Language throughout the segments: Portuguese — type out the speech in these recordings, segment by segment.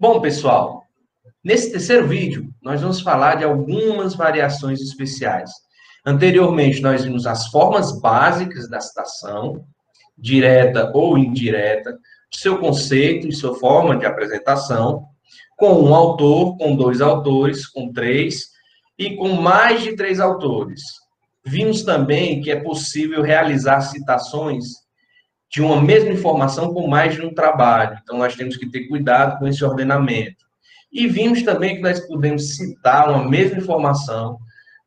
Bom, pessoal, nesse terceiro vídeo, nós vamos falar de algumas variações especiais. Anteriormente, nós vimos as formas básicas da citação, direta ou indireta, seu conceito e sua forma de apresentação, com um autor, com dois autores, com três e com mais de três autores. Vimos também que é possível realizar citações de uma mesma informação com mais de um trabalho. Então, nós temos que ter cuidado com esse ordenamento. E vimos também que nós podemos citar uma mesma informação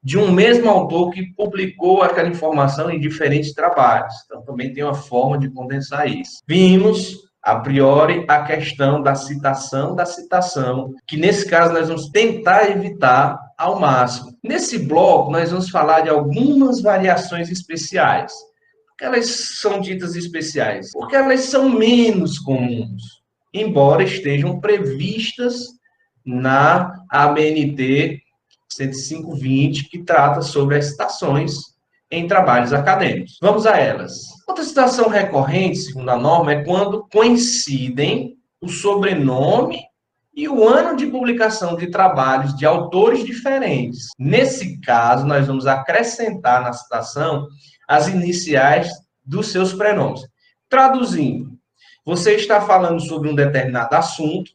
de um mesmo autor que publicou aquela informação em diferentes trabalhos. Então, também tem uma forma de condensar isso. Vimos, a priori, a questão da citação, que nesse caso nós vamos tentar evitar ao máximo. Nesse bloco, nós vamos falar de algumas variações especiais. Por que elas são ditas especiais? Porque elas são menos comuns, embora estejam previstas na ABNT 105/20, que trata sobre as citações em trabalhos acadêmicos. Vamos a elas. Outra citação recorrente, segundo a norma, é quando coincidem o sobrenome e o ano de publicação de trabalhos de autores diferentes. Nesse caso, nós vamos acrescentar na citação as iniciais dos seus prenomes. Traduzindo, você está falando sobre um determinado assunto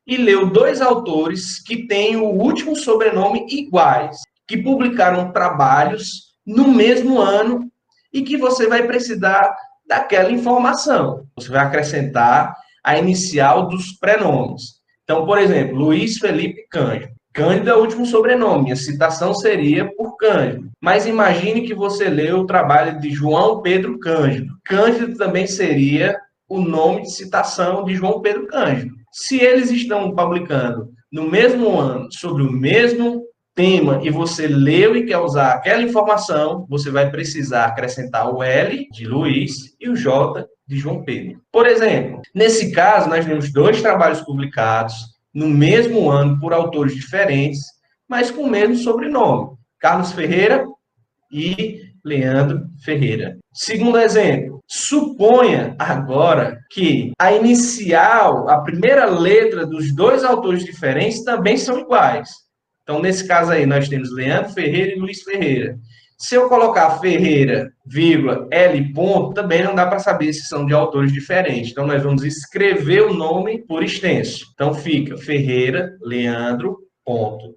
e leu dois autores que têm o último sobrenome iguais, que publicaram trabalhos no mesmo ano e que você vai precisar daquela informação. Você vai acrescentar a inicial dos prenomes. Então, por exemplo, Luiz Felipe Cândido. Cândido é o último sobrenome, a citação seria por Cândido. Mas imagine que você leu o trabalho de João Pedro Cândido. Cândido também seria o nome de citação de João Pedro Cândido. Se eles estão publicando no mesmo ano, sobre o mesmo tema, e você leu e quer usar aquela informação, você vai precisar acrescentar o L de Luiz e o J de João Pedro. Por exemplo, nesse caso, nós temos dois trabalhos publicados no mesmo ano por autores diferentes, mas com o mesmo sobrenome. Carlos Ferreira e Leandro Ferreira. Segundo exemplo, suponha agora que a inicial, a primeira letra dos dois autores diferentes também são iguais. Então, nesse caso aí, nós temos Leandro Ferreira e Luiz Ferreira. Se eu colocar Ferreira, vírgula, L ponto, também não dá para saber se são de autores diferentes. Então, nós vamos escrever o nome por extenso. Então, fica Ferreira, Leandro, ponto.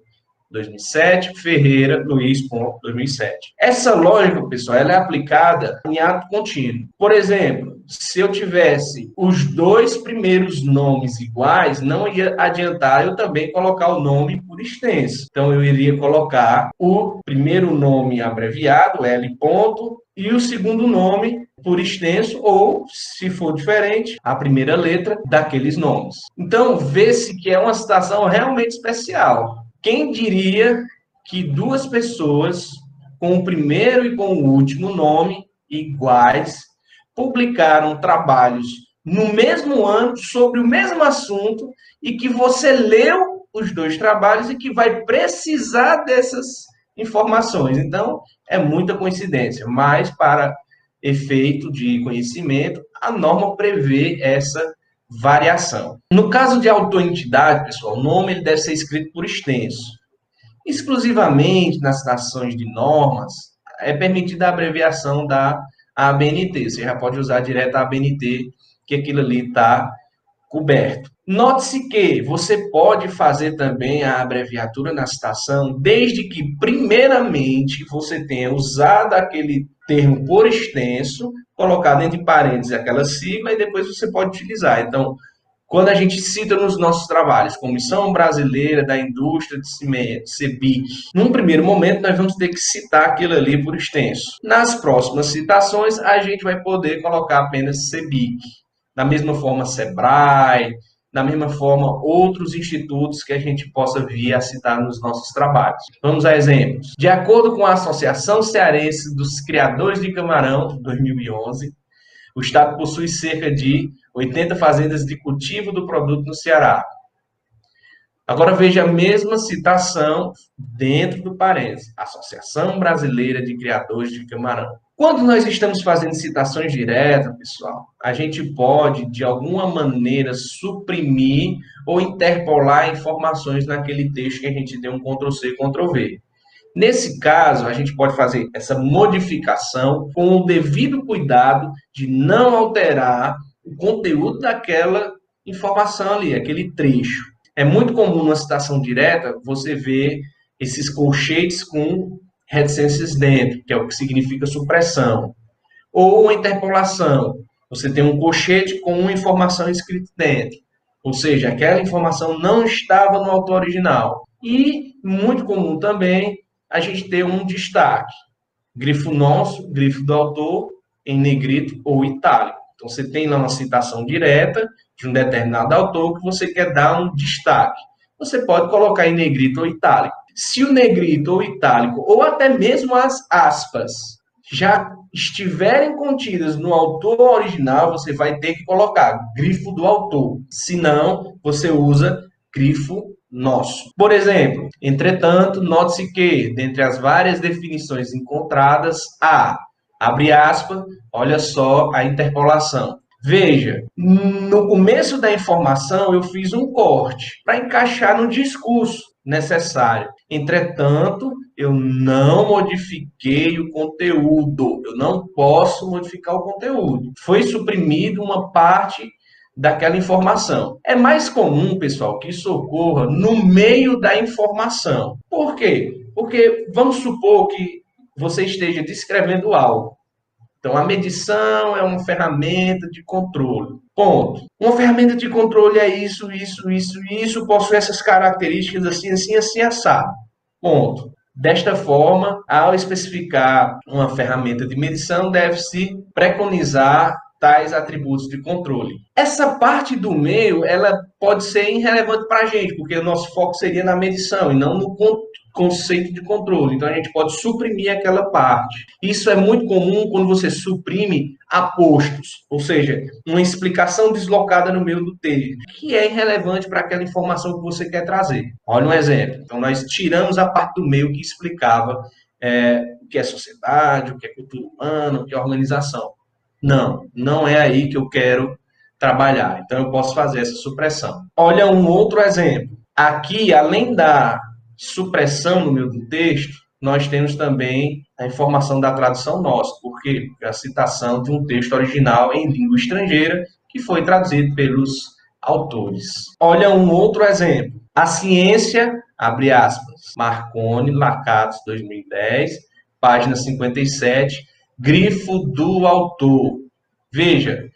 2007, Ferreira, Luiz, 2007. Essa lógica, pessoal, ela é aplicada em ato contínuo. Por exemplo, se eu tivesse os dois primeiros nomes iguais, não ia adiantar eu também colocar o nome por extenso. Então, eu iria colocar o primeiro nome abreviado, L ponto, e o segundo nome por extenso, ou, se for diferente, a primeira letra daqueles nomes. Então, vê-se que é uma situação realmente especial. Quem diria que duas pessoas com o primeiro e com o último nome iguais publicaram trabalhos no mesmo ano sobre o mesmo assunto e que você leu os dois trabalhos e que vai precisar dessas informações. Então, é muita coincidência, mas para efeito de conhecimento, a norma prevê essa variação. No caso de autor-entidade, pessoal, o nome ele deve ser escrito por extenso. Exclusivamente nas citações de normas, é permitida a abreviação da ABNT. Você já pode usar direto a ABNT, que aquilo ali está coberto. Note-se que você pode fazer também a abreviatura na citação, desde que, primeiramente, você tenha usado aquele termo por extenso, colocado entre parênteses aquela sigla, e depois você pode utilizar. Então, quando a gente cita nos nossos trabalhos, Comissão Brasileira da Indústria de Cimento, CBIC, num primeiro momento nós vamos ter que citar aquilo ali por extenso. Nas próximas citações, a gente vai poder colocar apenas CBIC. Da mesma forma, SEBRAE, da mesma forma, outros institutos que a gente possa vir a citar nos nossos trabalhos. Vamos a exemplos. De acordo com a Associação Cearense dos Criadores de Camarão, 2011, o Estado possui cerca de 80 fazendas de cultivo do produto no Ceará. Agora veja a mesma citação dentro do parênteses. Associação Brasileira de Criadores de Camarão. Quando nós estamos fazendo citações diretas, pessoal, a gente pode, de alguma maneira, suprimir ou interpolar informações naquele texto que a gente deu um Ctrl+C, Ctrl+V. Nesse caso, a gente pode fazer essa modificação com o devido cuidado de não alterar o conteúdo daquela informação ali, aquele trecho. É muito comum numa citação direta você ver esses colchetes com reticências dentro, que é o que significa supressão. Ou uma interpolação. Você tem um colchete com uma informação escrita dentro. Ou seja, aquela informação não estava no autor original. E, muito comum também, a gente ter um destaque. Grifo nosso, grifo do autor, em negrito ou itálico. Então, você tem lá uma citação direta de um determinado autor que você quer dar um destaque. Você pode colocar em negrito ou itálico. Se o negrito ou itálico, ou até mesmo as aspas, já estiverem contidas no autor original, você vai ter que colocar grifo do autor. Senão, você usa grifo nosso. Por exemplo, entretanto, note-se que, dentre as várias definições encontradas, há, abre aspas, olha só a interpolação. Veja, no começo da informação eu fiz um corte para encaixar no discurso necessário. Entretanto, eu não modifiquei o conteúdo. Eu não posso modificar o conteúdo. Foi suprimido uma parte daquela informação. É mais comum, pessoal, que isso ocorra no meio da informação. Por quê? Porque vamos supor que você esteja descrevendo algo. Então, a medição é uma ferramenta de controle. Ponto. Uma ferramenta de controle é isso, possui essas características assim, assado. Ponto. Desta forma, ao especificar uma ferramenta de medição, deve-se preconizar tais atributos de controle. Essa parte do meio, ela pode ser irrelevante para a gente, porque o nosso foco seria na medição e não no conceito de controle. Então, a gente pode suprimir aquela parte. Isso é muito comum quando você suprime apostos, ou seja, uma explicação deslocada no meio do texto, que é irrelevante para aquela informação que você quer trazer. Olha um exemplo. Então, nós tiramos a parte do meio que explicava o que é sociedade, o que é cultura humana, o que é organização. Não é aí que eu quero trabalhar. Então, eu posso fazer essa supressão. Olha um outro exemplo. Aqui, além da supressão no meio do texto, nós temos também a informação da tradução nossa. Por quê? Porque a citação de um texto original em língua estrangeira que foi traduzido pelos autores. Olha um outro exemplo. A ciência, abre aspas, Marconi, Lacatos, 2010, página 57, grifo do autor. Veja,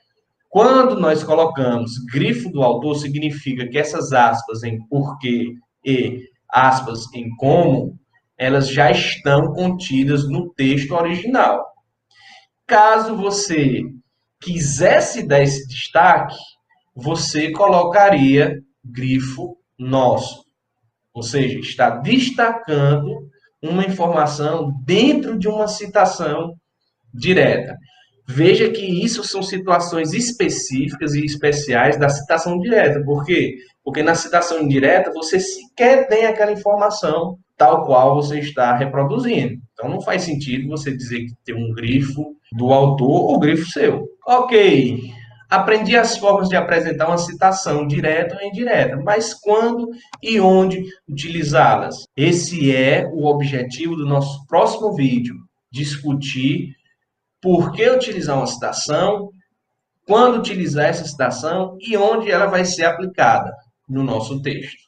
quando nós colocamos grifo do autor, significa que essas aspas em porquê e aspas em como, elas já estão contidas no texto original. Caso você quisesse dar esse destaque, você colocaria grifo nosso. Ou seja, está destacando uma informação dentro de uma citação direta. Veja que isso são situações específicas e especiais da citação direta. Por quê? Porque na citação indireta você sequer tem aquela informação tal qual você está reproduzindo. Então não faz sentido você dizer que tem um grifo do autor ou grifo seu. Ok, aprendi as formas de apresentar uma citação direta ou indireta, mas quando e onde utilizá-las? Esse é o objetivo do nosso próximo vídeo, discutir por que utilizar uma citação, quando utilizar essa citação e onde ela vai ser aplicada no nosso texto.